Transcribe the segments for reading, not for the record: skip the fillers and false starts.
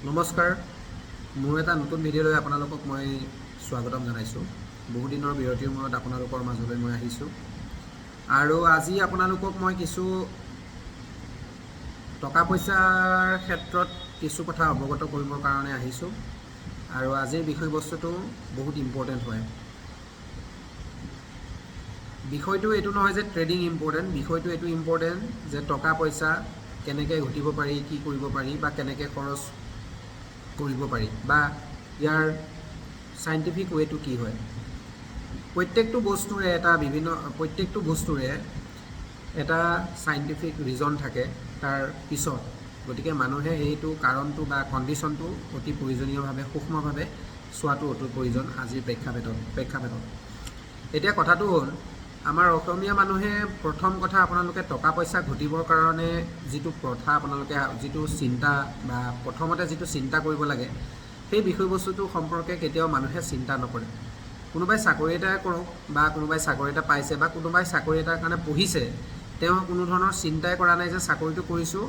নমস্কাৰ, মোৰ এটা নতুন ভিডিঅ'লৈ আপোনালোকক মই স্বাগতম জনাইছোঁ। বহুদিনৰ বিৰতিৰ মূৰত আপোনালোকৰ মাজলৈ মই আহিছোঁ আৰু আজি আপোনালোকক মই কিছু টকা পইচাৰ ক্ষেত্ৰত কিছু কথা অৱগত কৰিবৰ কাৰণে আহিছোঁ আৰু আজিৰ বিষয়বস্তুটো বহুত ইম্পৰ্টেণ্ট হয়। বিষয়টো এইটো নহয় যে ট্ৰেডিং ইম্পৰ্টেণ্ট, বিষয়টো এইটো ইম্পৰ্টেণ্ট যে টকা পইচা কেনেকৈ ঘটিব পাৰি, কি কৰিব পাৰি বা কেনেকৈ খৰচ কৰিব পাৰি বা ইয়াৰ চাইণ্টিফিক ৱেটো কি হয়। প্ৰত্যেকটো বস্তুৰে এটা চাইণ্টিফিক ৰিজন থাকে তাৰ পিছত, গতিকে মানুহে সেইটো কাৰণটো বা কণ্ডিশ্যনটো অতি প্ৰয়োজনীয়ভাৱে সূক্ষ্মভাৱে চোৱাটো অতি প্ৰয়োজন আজিৰ প্ৰেক্ষাপটত। এতিয়া কথাটো হ'ল, আমাৰ অসমীয়া মানুহে প্ৰথম কথা আপোনালোকে টকা পইচা ঘটিবৰ কাৰণে যিটো প্ৰথা আপোনালোকে যিটো চিন্তা বা প্ৰথমতে যিটো চিন্তা কৰিব লাগে, সেই বিষয়বস্তুটো সম্পৰ্কে কেতিয়াও মানুহে চিন্তা নকৰে। কোনোবাই চাকৰি এটা কৰক বা কোনোবাই চাকৰি এটা পাইছে বা কোনোবাই চাকৰি এটাৰ কাৰণে পঢ়িছে, তেওঁ কোনো ধৰণৰ চিন্তাই কৰা নাই যে চাকৰিটো কৰিছোঁ,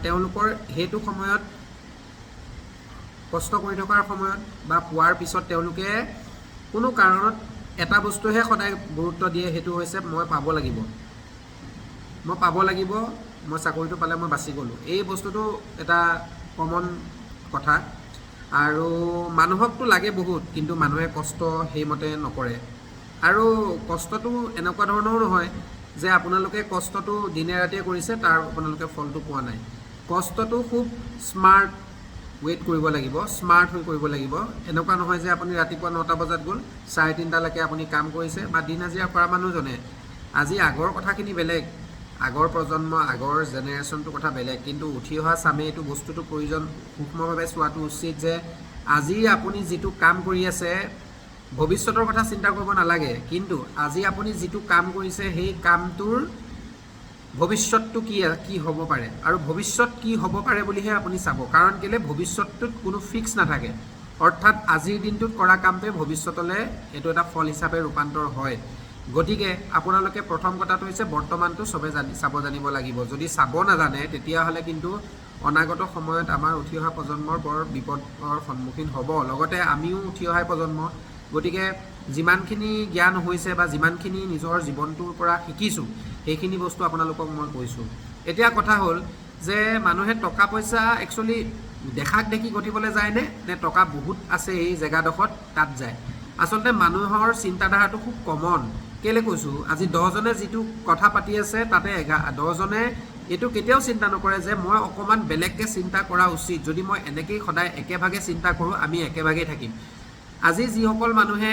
তেওঁলোকৰ সেইটো সময়ত কষ্ট কৰি থকাৰ সময়ত বা পোৱাৰ পিছত তেওঁলোকে কোনো কাৰণত এটা বস্তুহে সদায় গুৰুত্ব দিয়ে, সেইটো হৈছে মই পাব লাগিব, মই চাকৰিটো পালে মই বাচি গ'লোঁ। এই বস্তুটো এটা কমন কথা আৰু মানুহকতো লাগে বহুত, কিন্তু মানুহে কষ্ট সেইমতে নকৰে। আৰু কষ্টটো এনেকুৱা ধৰণৰো নহয় যে আপোনালোকে কষ্টটো দিনে ৰাতিয়ে কৰিছে, তাৰ আপোনালোকে ফলটো পোৱা নাই। কষ্টটো খুব স্মাৰ্ট কৰিব লাগিব, স্মাৰ্ট হৈ কৰিব লাগিব। এনেকুৱা নহয় যে আপুনি ৰাতিপুৱা 9টা বজাত গ'ল, 3:30লৈকে আপুনি কাম কৰিছে বা দিন হাজিৰা কৰা মানুহজনে। আজি আগৰ কথাখিনি বেলেগ, আগৰ প্ৰজন্ম, আগৰ জেনেৰেশ্যনটোৰ কথা বেলেগ, কিন্তু উঠি অহা চামে এইটো বস্তুটো প্ৰয়োজন সূক্ষ্মভাৱে চোৱাটো উচিত যে আজি আপুনি যিটো কাম কৰি আছে, ভৱিষ্যতৰ কথা চিন্তা কৰিব নালাগে, কিন্তু আজি আপুনি যিটো কাম কৰিছে সেই কামটোৰ ভৱিষ্যতটো কি হ'ব পাৰে আৰু ভৱিষ্যত কি হ'ব পাৰে বুলিহে আপুনি চাব। কাৰণ কেলৈ, ভৱিষ্যতটোত কোনো ফিক্স নাথাকে, অৰ্থাৎ আজিৰ দিনটোত কৰা কামটোৱে ভৱিষ্যতলৈ এইটো এটা ফল হিচাপে ৰূপান্তৰ হয়। গতিকে আপোনালোকে প্ৰথম কথাটো হৈছে বৰ্তমানটো চবে চাব জানিব লাগিব। যদি চাব নাজানে তেতিয়াহ'লে কিন্তু অনাগত সময়ত আমাৰ উঠি অহা প্ৰজন্মৰ বৰ বিপদৰ সন্মুখীন হ'ব, লগতে আমিও উঠি অহা প্ৰজন্ম। গতিকে যিমানখিনি জ্ঞান হৈছে বা যিমানখিনি নিজৰ জীৱনটোৰ পৰা শিকিছোঁ, সেইখিনি বস্তু আপোনালোকক মই কৈছোঁ। এতিয়া কথা হ'ল যে মানুহে টকা পইচা একচুৱেলি দেখাক দেখি ঘটিবলৈ যায়নে, নে টকা বহুত আছে এই জেগাডোখৰত তাত যায়। আচলতে মানুহৰ চিন্তাধাৰাটো খুব কমন। কেলৈ কৈছোঁ, আজি 10জনে যিটো কথা পাতি আছে তাতে 10জনে এইটো কেতিয়াও চিন্তা নকৰে যে মই অকণমান বেলেগকৈ চিন্তা কৰা উচিত। যদি মই এনেকেই সদায় একেভাগে চিন্তা কৰোঁ, আমি একেভাগেই থাকিম। আজি যিসকল মানুহে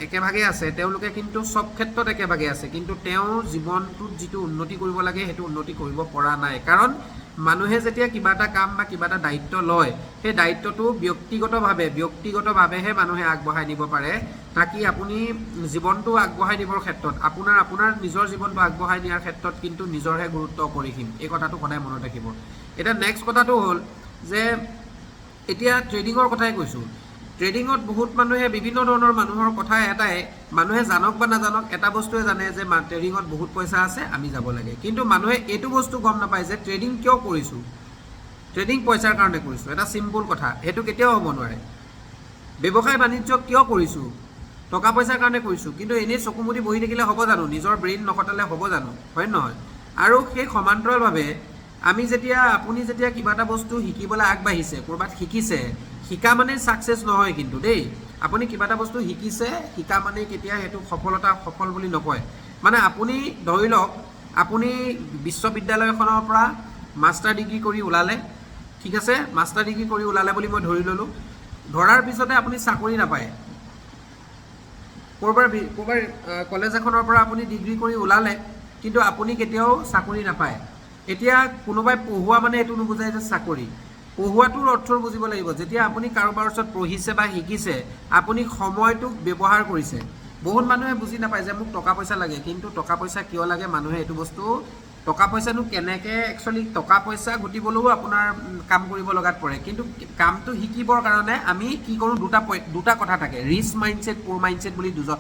একেভাগে আছে, তেওঁলোকে কিন্তু চব ক্ষেত্ৰত একেভাগে আছে, কিন্তু তেওঁৰ জীৱনটোত যিটো উন্নতি কৰিব লাগে সেইটো উন্নতি কৰিব পৰা নাই। কাৰণ মানুহে যেতিয়া কিবা এটা কাম বা কিবা এটা দায়িত্ব লয়, সেই দায়িত্বটো ব্যক্তিগতভাৱেহে মানুহে আগবঢ়াই নিব পাৰে। তাকি আপুনি জীৱনটো আগবঢ়াই নিবৰ ক্ষেত্ৰত, আপোনাৰ নিজৰ জীৱনটো আগবঢ়াই নিয়াৰ ক্ষেত্ৰত কিন্তু নিজৰহে গুৰুত্ব অপৰিসীম। এই কথাটো সদায় মনত ৰাখিব। এতিয়া নেক্সট কথাটো হ'ল যে এতিয়া ট্ৰেডিঙৰ কথাই কৈছোঁ। ট্ৰেডিঙত বহুত মানুহে, বিভিন্ন ধৰণৰ মানুহৰ কথা এটাই, মানুহে জানক বা নাজানক এটা বস্তুৱে জানে যে ট্ৰেডিঙত বহুত পইচা আছে, আমি যাব লাগে। কিন্তু মানুহে এইটো বস্তু গম নাপায় যে ট্ৰেডিং কিয় কৰিছোঁ। ট্ৰেডিং পইচাৰ কাৰণে কৰিছোঁ, এটা চিম্পুল কথা, সেইটো কেতিয়াও হ'ব নোৱাৰে। ব্যৱসায় বাণিজ্য কিয় কৰিছোঁ, টকা পইচাৰ কাৰণে কৰিছোঁ। কিন্তু এনেই চকু মুদি বহি থাকিলে হ'ব জানো? নিজৰ ব্ৰেইন নখটালে হ'ব জানো? হয় নহয়? আৰু সেই সমান্তৰালভাৱে আপুনি যেতিয়া কিবা এটা বস্তু শিকিবলৈ আগবাঢ়িছে, ক'ৰবাত শিকিছে, শিকা মানে ছাকচেছ নহয় কিন্তু দেই। আপুনি কিবা এটা বস্তু শিকা মানে কেতিয়া সেইটো সফল বুলি নকয়। মানে আপুনি ধৰি লওক, আপুনি বিশ্ববিদ্যালয়খনৰ পৰা মাষ্টাৰ ডিগ্ৰী কৰি ওলালে, ঠিক আছে, মাষ্টাৰ ডিগ্ৰী কৰি ওলালে বুলি মই ধৰি ল'লোঁ। ধৰাৰ পিছতে আপুনি চাকৰি নাপায়। ক'ৰবাৰ কলেজ এখনৰ পৰা আপুনি ডিগ্ৰী কৰি ওলালে, কিন্তু আপুনি কেতিয়াও চাকৰি নাপায়। এতিয়া কোনোবাই পঢ়োৱা মানে এইটো নুবুজায় যে চাকৰি। পঢ়োৱাটোৰ অৰ্থ বুজিব লাগিব। যেতিয়া আপুনি কাৰোবাৰ ওচৰত পঢ়িছে বা শিকিছে, আপুনি সময়টোক ব্যৱহাৰ কৰিছে। বহুত মানুহে বুজি নাপায় যে মোক টকা পইচা লাগে, কিন্তু টকা পইচা কিয় লাগে, মানুহে এইটো বস্তু, টকা পইচানো কেনেকৈ, একচুৱেলি টকা পইচা ঘটিবলৈও আপোনাৰ কাম কৰিব লগাত পৰে। কিন্তু কামটো শিকিবৰ কাৰণে আমি কি কৰোঁ, দুটা কথা থাকে, ৰিচ মাইণ্ডছেট, পুৰ মাইণ্ডছেট বুলি দুজন।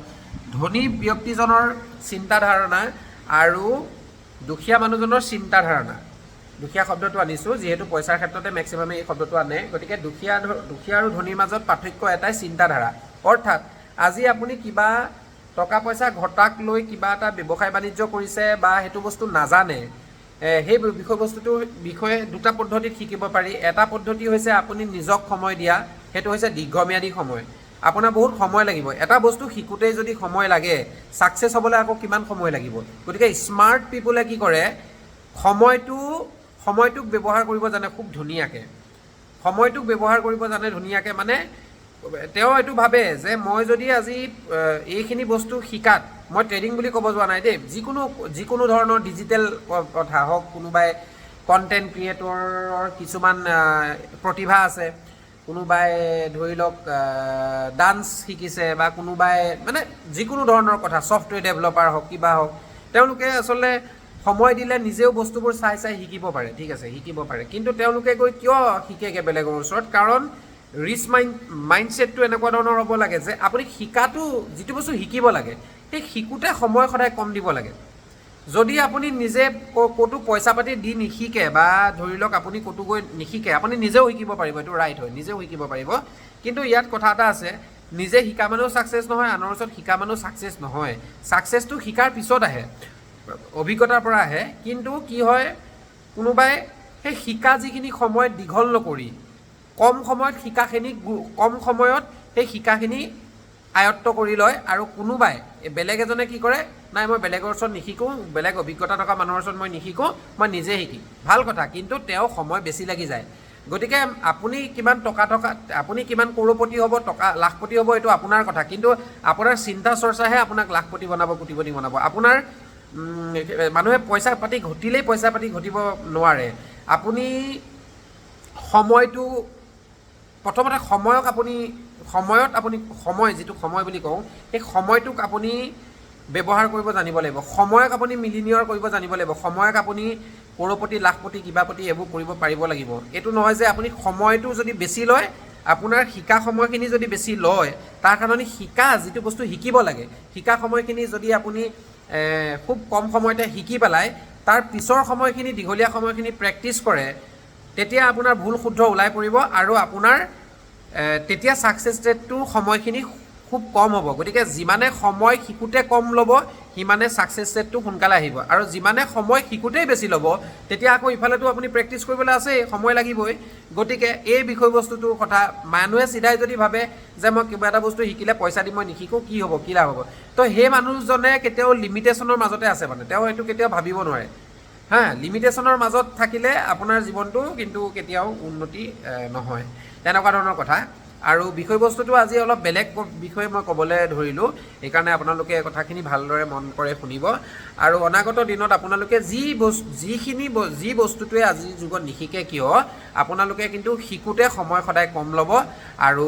ধনী ব্যক্তিজনৰ চিন্তাধাৰণা আৰু দুখীয়া মানুহজনৰ চিন্তাধাৰণা। দুখীয়া শব্দটো আনিছোঁ, যিহেতু পইচাৰ ক্ষেত্ৰতে মেক্সিমামে এই শব্দটো আনে। গতিকে দুখীয়া আৰু ধনীৰ মাজত পাৰ্থক্য এটাই চিন্তাধাৰা। অৰ্থাৎ আজি আপুনি কিবা টকা পইচা ঘটাক লৈ কিবা এটা ব্যৱসায় বাণিজ্য কৰিছে বা সেইটো বস্তু নাজানে, সেই বিষয়বস্তুটোৰ বিষয়ে দুটা পদ্ধতিত শিকিব পাৰি। এটা পদ্ধতি হৈছে আপুনি নিজক সময় দিয়া, সেইটো হৈছে দীৰ্ঘম্যাদী সময়। আপোনাৰ বহুত সময় লাগিব। এটা বস্তু শিকোঁতেই যদি সময় লাগে, ছাকচেছ হ'বলৈ আকৌ কিমান সময় লাগিব। গতিকে স্মাৰ্ট পিপুলে কি কৰে, সময়টোক ব্যৱহাৰ কৰিব জানে খুব ধুনীয়াকৈ। সময়টোক ব্যৱহাৰ কৰিব জানে ধুনীয়াকৈ, মানে তেওঁ এইটো ভাবে যে মই যদি আজি এইখিনি বস্তু শিকাত, মই ট্ৰেডিং বুলি ক'ব যোৱা নাই দেই, যিকোনো ধৰণৰ ডিজিটেল কথা হওক, কোনোবাই কণ্টেণ্ট ক্ৰিয়েটৰৰ কিছুমান প্ৰতিভা আছে, কোনোবাই ধৰি লওক ডান্স শিকিছে, বা কোনোবাই মানে যিকোনো ধৰণৰ কথা, ছফ্টৱেৰ ডেভেলপাৰ হওক, কিবা হওক, তেওঁলোকে আচলতে সময় দিলে নিজেও বস্তুবোৰ চাই শিকিব পাৰে। ঠিক আছে, শিকিব পাৰে। কিন্তু তেওঁলোকে গৈ কিয় শিকেগৈ বেলেগৰ ওচৰত? কাৰণ ৰিচ মাইণ্ডছেটটো এনেকুৱা ধৰণৰ হ'ব লাগে যে আপুনি শিকাটো, যিটো বস্তু শিকিব লাগে, সেই শিকোঁতে সময় সদায় কম দিব লাগে। যদি আপুনি নিজে ক'তো পইচা পাতি দি নিশিকে, বা ধৰি লওক আপুনি ক'তো গৈ নিশিকে, আপুনি নিজেও শিকিব পাৰিব, এইটো ৰাইট হয়, নিজেও শিকিব পাৰিব। কিন্তু ইয়াত কথা এটা আছে, নিজে শিকা মানুহ ছাকচেছ নহয়, আনৰ ওচৰত শিকা মানুহ ছাকচেছ নহয়। ছাকচেছটো শিকাৰ পিছত আহে, অভিজ্ঞতাৰ পৰা আহে। কিন্তু কি হয়, কোনোবাই সেই শিকা যিখিনি সময় দীঘল নকৰি কম সময়ত শিকাখিনি, কম সময়ত সেই শিকাখিনি আয়ত্ব কৰি লয়। আৰু কোনোবাই বেলেগ এজনে কি কৰে, নাই মই বেলেগৰ ওচৰত নিশিকোঁ, বেলেগ অভিজ্ঞতা থকা মানুহৰ ওচৰত মই নিশিকোঁ, মই নিজে শিকিম। ভাল কথা, কিন্তু তেওঁ সময় বেছি লাগি যায়। গতিকে আপুনি কিমান আপুনি কিমান কৰ'ৰপতি হ'ব, লাখপতি হ'ব, এইটো আপোনাৰ কথা। কিন্তু আপোনাৰ চিন্তা চৰ্চাহে আপোনাক লাখপতি বনাব, কোটিপতি বনাব। আপোনাৰ মানুহে পইচা পাতি ঘটিলেই পইচা পাতি ঘটিব নোৱাৰে। আপুনি সময়টো, প্ৰথমতে সময় যিটো সময় বুলি কওঁ, সেই সময়টোক আপুনি ব্যৱহাৰ কৰিব জানিব লাগিব। সময়ক আপুনি মিলিনিয়ৰ কৰিব জানিব লাগিব। সময়ক আপুনি কৰ'ৰপতি, লাখপতি, কিবাপতি এইবোৰ কৰিব পাৰিব লাগিব। এইটো নহয় যে আপুনি সময়টো যদি বেছি লয়, আপোনাৰ শিকা সময়খিনি যদি বেছি লয়, তাৰ কাৰণে শিকা যিটো বস্তু শিকিব লাগে, শিকা সময়খিনি যদি আপুনি খুব কম সময়তে শিকি পেলাই তাৰ পিছৰ সময়খিনি, দীঘলীয়া সময়খিনি প্ৰেক্টিছ কৰে, তেতিয়া আপোনাৰ ভুল শুদ্ধ ওলাই পৰিব, আৰু আপোনাৰ তেতিয়া ছাকচেছ ৰেটটো সময়খিনি খুব কম হ'ব। গতিকে যিমানে সময় শিকোঁতে কম ল'ব, সিমানে ছাকচেছ ৰেটটো সোনকালে আহিব। আৰু যিমানে সময় শিকোঁতেই বেছি ল'ব, তেতিয়া আকৌ ইফালেতো আপুনি প্ৰেক্টিছ কৰিবলৈ আছেই, সময় লাগিবই। গতিকে এই বিষয়বস্তুটোৰ কথা মানুহে চিধাই যদি ভাবে যে মই কিবা এটা বস্তু শিকিলে পইচা দি মই নিশিকোঁ, কি হ'ব, কি লাভ হ'ব, তো সেই মানুহজনে কেতিয়াও লিমিটেশ্যনৰ মাজতে আছে, মানে তেওঁ এইটো কেতিয়াও ভাবিব নোৱাৰে। লিমিটেশ্যনৰ মাজত থাকিলে আপোনাৰ জীৱনটো কিন্তু কেতিয়াও উন্নতি নহয়, তেনেকুৱা ধৰণৰ কথা। আৰু বিষয়বস্তুটো আজি অলপ বেলেগ বিষয়ে মই ক'বলৈ ধৰিলোঁ, সেইকাৰণে আপোনালোকে কথাখিনি ভালদৰে মন কৰে শুনিব। আৰু অনাগত দিনত আপোনালোকে যি বস্তুটোৱে আজিৰ যুগত নিশিকে কিয়, আপোনালোকে কিন্তু শিকোঁতে সময় সদায় কম ল'ব, আৰু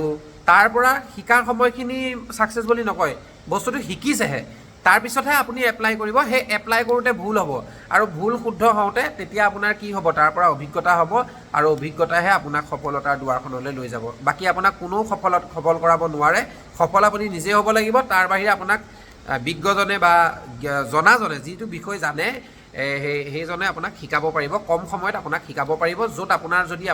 তাৰ পৰা শিকাৰ সময়খিনি ছাকচেছ বুলি নকয়, বস্তুটো শিকিছেহে, তাৰপিছতহে আপুনি এপ্লাই কৰিব। সেই এপ্লাই কৰোঁতে ভুল হ'ব, আৰু ভুল শুদ্ধ হওঁতে তেতিয়া আপোনাৰ কি হ'ব, তাৰ পৰা অভিজ্ঞতা হ'ব, আৰু অভিজ্ঞতাহে আপোনাক সফলতাৰ দুৱাৰখনলৈ লৈ যাব। বাকী আপোনাক কোনেও সফল কৰাব নোৱাৰে। সফল আপুনি নিজে হ'ব লাগিব। তাৰ বাহিৰে আপোনাক বিজ্ঞজনে বা জনাজনে, যিটো বিষয় জানে, সেইজনে আপোনাক শিকাব পাৰিব, কম সময়ত আপোনাক শিকাব পাৰিব। য'ত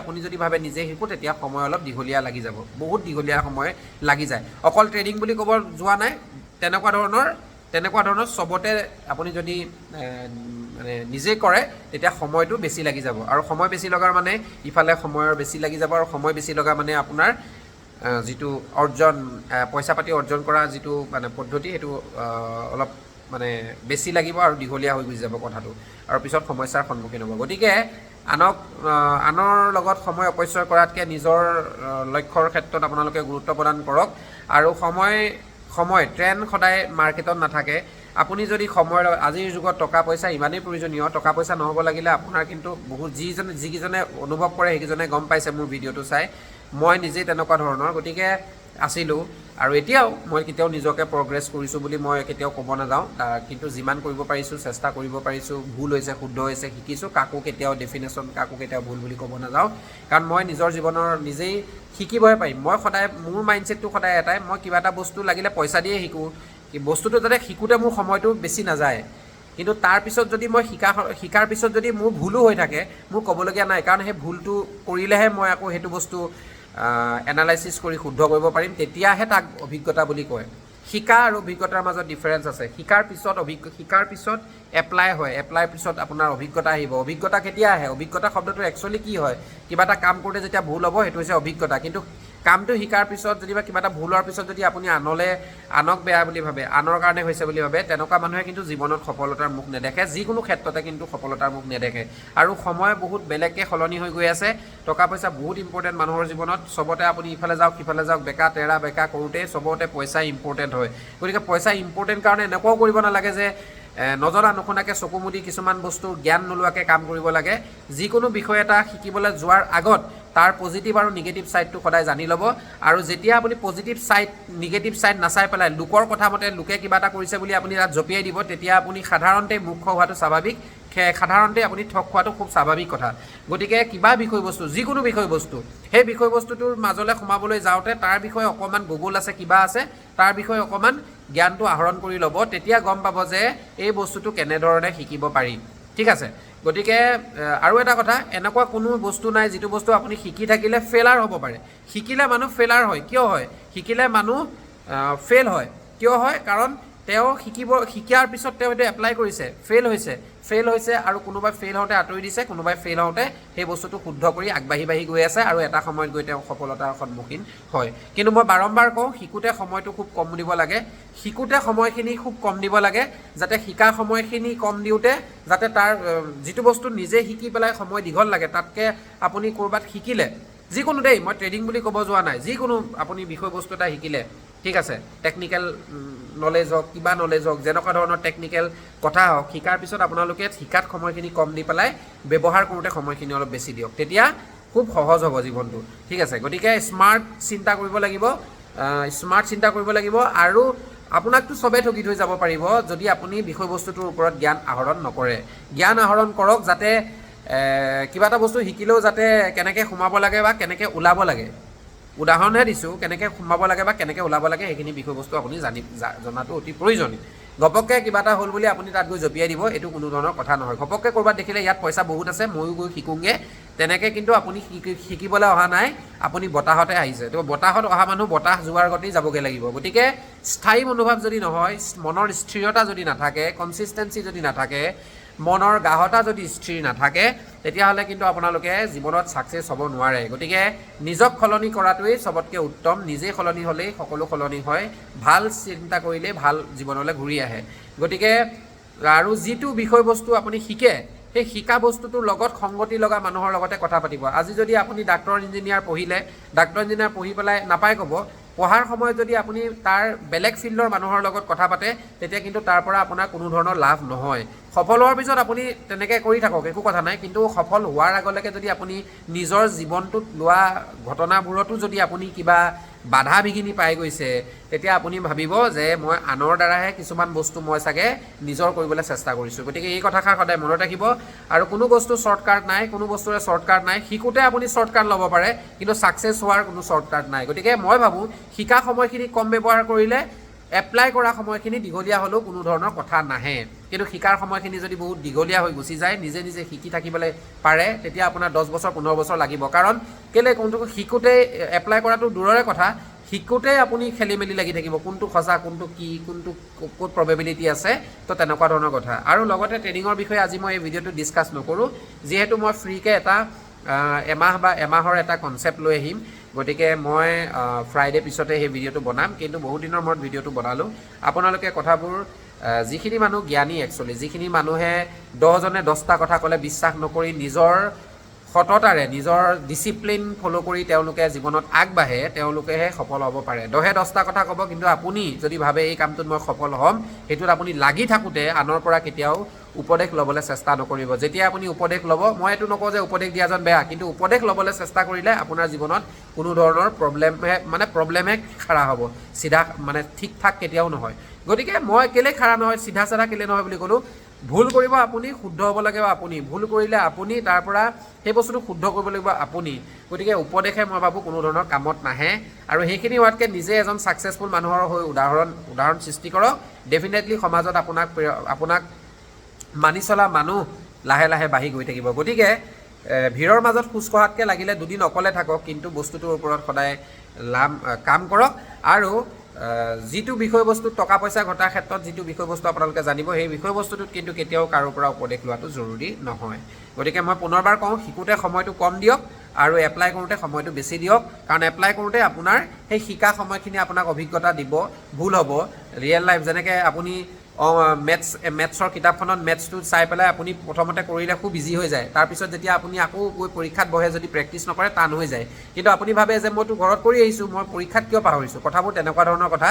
আপুনি যদি ভাবে নিজে শিকোঁ, তেতিয়া সময় অলপ দীঘলীয়া লাগি যাব, বহুত দীঘলীয়া সময় লাগি যায়। অকল ট্ৰেডিং বুলি ক'ব যোৱা নাই, তেনেকুৱা ধৰণৰ চবতে আপুনি যদি মানে নিজে কৰে, তেতিয়া সময়টো বেছি লাগি যাব। আৰু সময় বেছি লগাৰ মানে ইফালে সময়ৰ বেছি লাগি যাব, আৰু সময় বেছি লগা মানে আপোনাৰ যিটো পইচা পাতি অৰ্জন কৰা যিটো মানে পদ্ধতি, সেইটো অলপ মানে বেছি লাগিব, আৰু দীঘলীয়া হৈ গুচি যাব কথাটো, আৰু পিছত সমস্যাৰ সন্মুখীন হ'ব। গতিকে আনৰ লগত সময় অপচয় কৰাতকৈ নিজৰ লক্ষ্যৰ ক্ষেত্ৰত আপোনালোকে গুৰুত্ব প্ৰদান কৰক। আৰু সময় ট্ৰেণ্ড সদায় মাৰ্কেটত নাথাকে। আপুনি যদি আজিৰ যুগত টকা পইচা ইমানেই প্ৰয়োজনীয়, টকা পইচা নহ'ব লাগিলে আপোনাৰ কিন্তু বহুত, যিকেইজনে অনুভৱ কৰে সেইকেইজনে গম পাইছে মোৰ ভিডিঅ'টো চাই, মই নিজেই তেনেকুৱা ধৰণৰ গতিকে আছিলোঁ। আৰু এতিয়াও মই কেতিয়াও নিজকে প্ৰগ্ৰেছ কৰিছোঁ বুলি মই কেতিয়াও ক'ব নাযাওঁ, কিন্তু যিমান কৰিব পাৰিছোঁ, চেষ্টা কৰিব পাৰিছোঁ, ভুল হৈছে শুদ্ধ হৈছে শিকিছোঁ, কাকো কেতিয়াও কাকো কেতিয়াও ভুল বুলি ক'ব নাযাওঁ। কাৰণ মই নিজৰ জীৱনৰ নিজেই শিকিবহে পাৰিম। মই সদায়, মোৰ মাইণ্ডছেটটো সদায় এটাই, মই কিবা এটা বস্তু লাগিলে পইচা দিয়ে শিকোঁ, বস্তুটো যাতে শিকোঁতে মোৰ সময়টো বেছি নাযায়, কিন্তু তাৰ পিছত যদি মই শিকাৰ পিছত যদি মোৰ ভুলো হৈ থাকে, মোৰ ক'বলগীয়া নাই, কাৰণ সেই ভুলটো কৰিলেহে মই আকৌ সেইটো বস্তু এনালাইচিছ কৰি শুদ্ধ কৰিব পাৰিম, তেতিয়াহে তাক অভিজ্ঞতা বুলি কয়। শিকা আৰু অভিজ্ঞতাৰ মাজত ডিফাৰেঞ্চ আছে। শিকাৰ পিছত এপ্লাই হয়, এপ্লাইৰ পিছত আপোনাৰ অভিজ্ঞতা আহিব। অভিজ্ঞতা কেতিয়া আহে? অভিজ্ঞতা শব্দটো একচুৱেলি কি হয়? কিবা এটা কাম কৰোঁতে যেতিয়া ভুল হ'ব সেইটো হৈছে অভিজ্ঞতা। কিন্তু কামটো শিকাৰ পিছত যদি বা কিবা এটা ভুল হোৱাৰ পিছত যদি আপুনি আনক বেয়া বুলি ভাবে, আনৰ কাৰণে হৈছে বুলি ভাবে, তেনেকুৱা মানুহে কিন্তু জীৱনত সফলতাৰ মুখ নেদেখে, যিকোনো ক্ষেত্ৰতে কিন্তু সফলতাৰ মুখ নেদেখে। আৰু সময় বহুত বেলেগকৈ সলনি হৈ গৈ আছে। টকা পইচা বহুত ইম্পৰ্টেণ্ট মানুহৰ জীৱনত। চবতে আপুনি ইফালে যাওক সিফালে যাওক, বেকা তেৰা বেকা কৰোঁতে চবতে পইচা ইম্পৰ্টেণ্ট হয়। গতিকে পইচা ইম্পৰ্টেণ্ট কাৰণে এনেকুৱাও কৰিব নালাগে যে নজনা নুশুনাকৈ চকু মুদি কিছুমান বস্তু জ্ঞান নোলোৱাকৈ কাম কৰিব লাগে। যিকোনো বিষয় এটা শিকিবলৈ যোৱাৰ আগত তাৰ পজিটিভ আৰু নিগেটিভ ছাইডটো সদায় জানি ল'ব। আৰু যেতিয়া আপুনি নিগেটিভ ছাইড নাচাই পেলাই লোকৰ কথা মতে লোকে কিবা এটা কৰিছে বুলি আপুনি তাত জঁপিয়াই দিব, তেতিয়া আপুনি সাধাৰণতে মূৰ্খ হোৱাটো স্বাভাৱিক, সাধাৰণতে আপুনি ঠগ খোৱাটো খুব স্বাভাৱিক কথা। গতিকে কিবা বিষয়বস্তু, যিকোনো বিষয়বস্তু, সেই বিষয়বস্তুটোৰ মাজলৈ সোমাবলৈ যাওঁতে তাৰ বিষয়ে অকণমান গুগল আছে, কিবা আছে, তাৰ বিষয়ে অকণমান জ্ঞানটো আহৰণ কৰি ল'ব। তেতিয়া গম পাব যে এই বস্তুটো কেনেধৰণে শিকিব পাৰি। ঠিক আছে? গতিকে আৰু এটা কথা, এনেকুৱা কোনো বস্তু নাই যিটো বস্তু আপুনি শিকি থাকিলে ফেইলাৰ হ'ব পাৰে। শিকিলে মানুহ ফেইলাৰ হয়। কিয় হয়? শিকিলে মানুহ ফেইল হয়। কিয় হয়? কাৰণ তেওঁ শিকাৰ পিছত তেওঁ এইটো এপ্লাই কৰিছে, ফেইল হৈছে আৰু কোনোবাই ফেইল হওঁতে আঁতৰি দিছে, কোনোবাই ফেইল হওঁতে সেই বস্তুটো শুদ্ধ কৰি আগবাঢ়ি গৈ আছে আৰু এটা সময়ত গৈ তেওঁ সফলতাৰ সন্মুখীন হয়। কিন্তু মই বাৰম্বাৰ কওঁ, শিকোঁতে সময়টো খুব কম দিব লাগে। শিকোঁতে সময়খিনি খুব কম দিব লাগে, যাতে শিকা সময়খিনি কম দিওঁতে যাতে তাৰ যিটো বস্তু নিজে শিকি পেলাই সময় দীঘল লাগে, তাতকৈ আপুনি ক'ৰবাত শিকিলে, যিকোনো দেই, মই ট্ৰেডিং বুলি ক'ব যোৱা নাই, যিকোনো আপুনি বিষয়বস্তু এটা শিকিলে, ঠিক আছে, টেকনিকেল নলেজ হওক, কিবা নলেজ হওক, যেনেকুৱা ধৰণৰ টেকনিকেল কথা হওক, শিকাৰ পিছত আপোনালোকে শিকাত সময়খিনি কম দি পেলাই ব্যৱহাৰ কৰোঁতে সময়খিনি অলপ বেছি দিয়ক, তেতিয়া খুব সহজ হ'ব জীৱনটো। ঠিক আছে? গতিকে স্মাৰ্ট চিন্তা কৰিব লাগিব আৰু আপোনাকতো চবেই ঠগি থৈ যাব পাৰিব যদি আপুনি বিষয়বস্তুটোৰ ওপৰত জ্ঞান আহৰণ নকৰে। জ্ঞান আহৰণ কৰক, যাতে কিবা এটা বস্তু শিকিলেও যাতে কেনেকৈ সোমাব লাগে বা কেনেকৈ ওলাব লাগে, উদাহৰণহে দিছোঁ, কেনেকৈ সোমাব লাগে বা কেনেকৈ ওলাব লাগে সেইখিনি বিষয়বস্তু আপুনি জনাটো অতি প্ৰয়োজনীয়। ঘপককৈ কিবা এটা হ'ল বুলি আপুনি তাত গৈ জঁপিয়াই দিব, এইটো কোনো ধৰণৰ কথা নহয়। ঘপককৈ ক'ৰবাত দেখিলে ইয়াত পইচা বহুত আছে, ময়ো গৈ শিকোঁগৈ, তেনেকৈ কিন্তু আপুনি শিকিবলৈ অহা নাই, আপুনি বতাহতে আহিছে। তো বতাহত অহা মানুহ বতাহ যোৱাৰ গতি যাবগৈ লাগিব। গতিকে স্থায়ী মনোভাৱ যদি নহয়, মনৰ স্থিৰতা যদি নাথাকে, কনচিষ্টেঞ্চি যদি নাথাকে, মনৰ গাঢ়তা যদি স্থিৰ নাথাকে, তেতিয়াহ'লে কিন্তু আপোনালোকে জীৱনত ছাকচেছ হ'ব নোৱাৰে। গতিকে নিজক সলনি কৰাটোৱেই চবতকৈ উত্তম। নিজেই সলনি হ'লেই সকলো সলনি হয়। ভাল চিন্তা কৰিলেই ভাল জীৱনলৈ ঘূৰি আহে। গতিকে আৰু যিটো বিষয়বস্তু আপুনি শিকে, সেই শিকা বস্তুটোৰ লগত সংগতি লগা মানুহৰ লগতে কথা পাতিব। আজি যদি আপুনি ডাক্তৰ ইঞ্জিনিয়াৰ পঢ়ি পেলাই নাপায় ক'ব, পঢ়াৰ সময়ত যদি আপুনি তাৰ বেলেগ ফিল্ডৰ মানুহৰ লগত কথা পাতে, তেতিয়া কিন্তু তাৰ পৰা আপোনাৰ কোনো ধৰণৰ লাভ নহয়। সফল হোৱাৰ পিছত আপুনি তেনেকৈ কৰি থাকক, একো কথা নাই, কিন্তু সফল হোৱাৰ আগলৈকে যদি আপুনি নিজৰ জীৱনটোত লোৱা ঘটনাবোৰতো যদি আপুনি কিবা বাধা বিঘিনি পাই গৈছে, তেতিয়া আপুনি ভাবিব যে মই আনৰ দ্বাৰাহে কিছুমান বস্তু মই চাগে নিজৰ কৰিবলৈ চেষ্টা কৰিছোঁ। গতিকে এই কথাষাৰ সদায় মনত ৰাখিব। আৰু কোনো বস্তু শ্বৰ্টকাট নাই, কোনো বস্তুৰে শ্বৰ্টকাট নাই। শিকোঁতে আপুনি শ্বৰ্টকাট ল'ব পাৰে, কিন্তু ছাকচেছ হোৱাৰ কোনো শ্বৰ্টকাট নাই। গতিকে মই ভাবোঁ শিকা সময়খিনি কম ব্যৱহাৰ কৰিলে এপ্লাই কৰা সময়খিনি দীঘলীয়া হ'লেও কোনো ধৰণৰ কথা নাহে। কিন্তু শিকাৰ সময়খিনি যদি বহুত দীঘলীয়া হৈ গুচি যায়, নিজে শিকি থাকিবলৈ পাৰে, তেতিয়া আপোনাৰ 10 বছৰ 15 বছৰ লাগিব। কাৰণ কেলৈ কোনটো শিকোঁতেই এপ্লাই কৰাটো দূৰৰে কথা, শিকোঁতেই আপুনি খেলি মেলি লাগি থাকিব, কোনটো সঁচা, কোনটো কি, কোনটো ক'ত প্ৰবেবিলিটি আছে, তো তেনেকুৱা ধৰণৰ কথা। আৰু লগতে ট্ৰেডিঙৰ বিষয়ে আজি মই এই ভিডিঅ'টো ডিছকাছ নকৰোঁ, যিহেতু মই ফ্ৰীকৈ এটা এমাহৰ এটা কনচেপ্ট লৈ আহিম। গতিকে মই ফ্ৰাইডে পিছতে সেই ভিডিঅ'টো বনাম, কিন্তু বহুত দিনৰ মূৰত ভিডিঅ'টো বনালোঁ। আপোনালোকে কথাবোৰ যিখিনি মানুহ জ্ঞানী, একচুৱেলি যিখিনি মানুহে 10জনে 10টা কথা ক'লে বিশ্বাস নকৰি নিজৰ সততাৰে, নিজৰ ডিচিপ্লিন ফ'ল' কৰি তেওঁলোকে জীৱনত আগবাঢ়ে, তেওঁলোকেহে সফল হ'ব পাৰে। 10এ 10টা কথা ক'ব, কিন্তু আপুনি যদি ভাবে এই কামটোত মই সফল হ'ম, সেইটোত আপুনি লাগি থাকোঁতে আনৰ পৰা কেতিয়াও উপদেশ ল'বলৈ চেষ্টা নকৰিব। যেতিয়া আপুনি উপদেশ ল'ব, মই এইটো নকওঁ যে উপদেশ দিয়াজন বেয়া, কিন্তু উপদেশ ল'বলৈ চেষ্টা কৰিলে আপোনাৰ জীৱনত কোনো ধৰণৰ প্ৰব্লেমে খাৰা হ'ব, চিধা ঠিক ঠাক কেতিয়াও নহয়। গতিকে মই কেলৈ খাৰা নহয়, চিধা চাধা কেলৈ নহয় বুলি ক'লোঁ, ভুল কৰিব আপুনি, শুদ্ধ হ'ব লাগিব আপুনি। ভুল কৰিলে আপুনি তাৰ পৰা সেই বস্তুটো শুদ্ধ কৰিব লাগিব আপুনি। গতিকে উপদেশে মই ভাবোঁ কোনো ধৰণৰ কামত নাহে। আৰু সেইখিনি হোৱাতকৈ নিজে এজন ছাকচেছফুল মানুহৰ হৈ উদাহৰণ সৃষ্টি কৰক। ডেফিনেটলি সমাজত আপোনাক মানি চলা মানুহ লাহে লাহে বাঢ়ি গৈ থাকিব। গতিকে ভিৰৰ মাজত খোজ কঢ়াতকৈ লাগিলে দুদিন অকলে থাকক, কিন্তু বস্তুটোৰ ওপৰত সদায় কাম কৰক। আৰু যিটো বিষয়বস্তু টকা পইচা ঘটাৰ ক্ষেত্ৰত যিটো বিষয়বস্তু আপোনালোকে জানিব, সেই বিষয়বস্তুটোত কিন্তু কেতিয়াও কাৰোৰ পৰা উপদেশ লোৱাটো জৰুৰী নহয়। গতিকে মই পুনৰবাৰ কওঁ, শিকোঁতে সময়টো কম দিয়ক আৰু এপ্লাই কৰোঁতে সময়টো বেছি দিয়ক। কাৰণ এপ্লাই কৰোঁতে আপোনাৰ সেই শিকা সময়খিনি আপোনাক অভিজ্ঞতা দিব, ভুল হ'ব। ৰিয়েল লাইফ যেনেকৈ আপুনি মেথছৰ কিতাপখনত মেথছটো চাই পেলাই আপুনি প্ৰথমতে কৰিলে খুব ইজি হৈ যায়, তাৰপিছত যেতিয়া আপুনি আকৌ গৈ পৰীক্ষাত বহে যদি প্ৰেক্টিছ নকৰে টান হৈ যায়। কিন্তু আপুনি ভাবে যে মইতো ঘৰত কৰি আহিছোঁ, মই পৰীক্ষাত কিয় পাহৰিছোঁ। কথাবোৰ তেনেকুৱা ধৰণৰ কথা।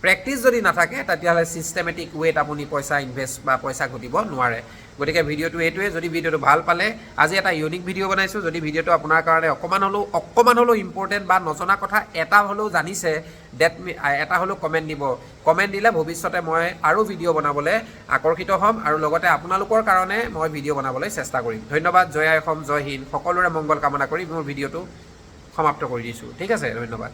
প্ৰেক্টিছ যদি নাথাকে তেতিয়াহ'লে ছিষ্টেমেটিক ৱেত আপুনি পইচা ইনভেষ্ট বা পইচা ঘটিব নোৱাৰে। গতিকে ভিডিঅ'টো এইটোৱে। যদি ভিডিঅ'টো ভাল পালে, আজি এটা ইউনিক ভিডিঅ' বনাইছোঁ। যদি ভিডিঅ'টো আপোনাৰ কাৰণে অকণমান হ'লেও ইম্পৰ্টেণ্ট বা নজনা কথা এটা হ'লেও জানিছে, এটা হ'লেও কমেণ্ট দিব। কমেণ্ট দিলে ভৱিষ্যতে মই আৰু ভিডিঅ' বনাবলৈ আকৰ্ষিত হ'ম আৰু লগতে আপোনালোকৰ কাৰণে মই ভিডিঅ' বনাবলৈ চেষ্টা কৰিম। ধন্যবাদ। জয় আই অসম, জয় হিন্দ। সকলোৰে মংগল কামনা কৰি মোৰ ভিডিঅ'টো সমাপ্ত কৰি দিছোঁ। ঠিক আছে, ধন্যবাদ।